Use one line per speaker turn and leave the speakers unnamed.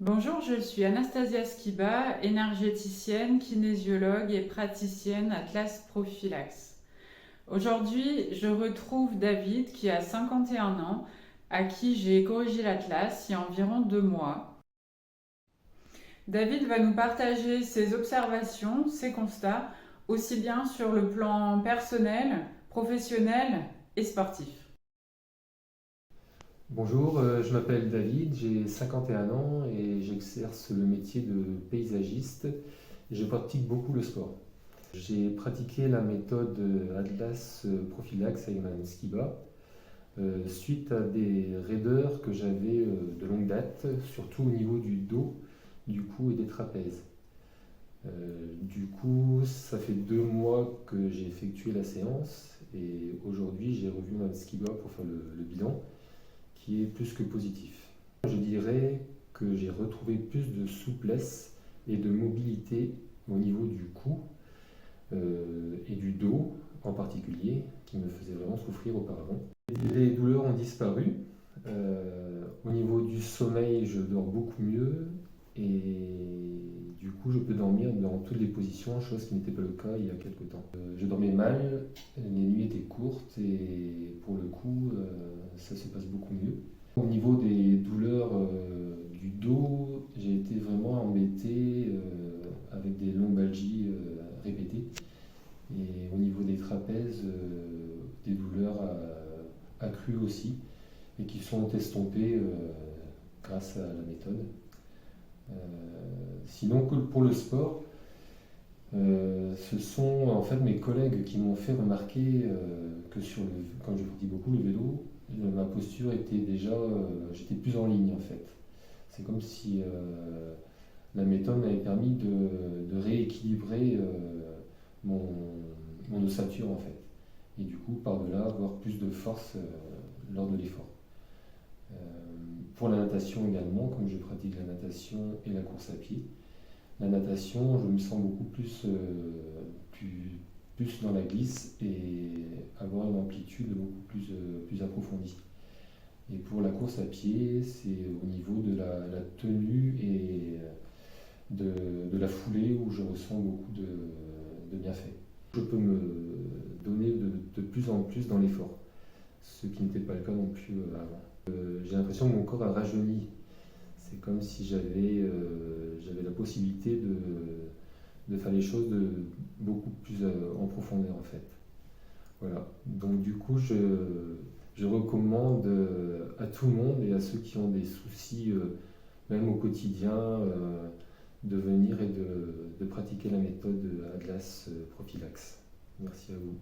Bonjour, je suis Anastasia Skiba, énergéticienne, kinésiologue et praticienne Atlas Prophylaxe. Aujourd'hui, je retrouve David qui a 51 ans, à qui j'ai corrigé l'Atlas il y a environ 2 mois. David va nous partager ses observations, ses constats, aussi bien sur le plan personnel, professionnel et sportif.
Bonjour, je m'appelle David, j'ai 51 ans et j'exerce le métier de paysagiste. Je pratique beaucoup le sport. J'ai pratiqué la méthode Atlas Prophylaxe Ayman Skiba suite à des raideurs que j'avais de longue date, surtout au niveau du dos, du cou et des trapèzes. Du coup, ça fait 2 mois que j'ai effectué la séance et aujourd'hui j'ai revu Ayman Skiba pour faire le bilan qui est plus que positif. Je dirais que j'ai retrouvé plus de souplesse et de mobilité au niveau du cou et du dos en particulier, qui me faisait vraiment souffrir auparavant. Les douleurs ont disparu. Au niveau du sommeil, je dors beaucoup mieux et du coup, je peux dormir dans toutes les positions, chose qui n'était pas le cas il y a quelques temps. Je dormais mal, les nuits étaient courtes et pour le coup, ça se passe beaucoup mieux. Au niveau des douleurs du dos, j'ai été vraiment embêté avec des lombalgies répétées. Et au niveau des trapèzes, des douleurs accrues aussi et qui sont estompées grâce à la méthode. Euh, Sinon, que pour le sport, ce sont en fait mes collègues qui m'ont fait remarquer que quand je pratique beaucoup le vélo, ma posture était déjà, j'étais plus en ligne en fait. C'est comme si la méthode m'avait permis de rééquilibrer mon, mon ossature en fait. Et du coup, par-delà, avoir plus de force lors de l'effort. Euh, pour la natation également, comme je pratique la natation et la course à pied, la natation, je me sens beaucoup plus dans la glisse et avoir une amplitude beaucoup plus approfondie. Et pour la course à pied, c'est au niveau de la tenue et de la foulée où je ressens beaucoup de bienfaits. Je peux me donner de plus en plus dans l'effort, ce qui n'était pas le cas non plus avant. J'ai l'impression que mon corps a rajeuni. C'est comme si j'avais la possibilité de faire les choses beaucoup plus en profondeur en fait. Voilà. Donc du coup, je recommande à tout le monde et à ceux qui ont des soucis, même au quotidien, de venir et de pratiquer la méthode Atlas Prophylaxe. Merci à vous.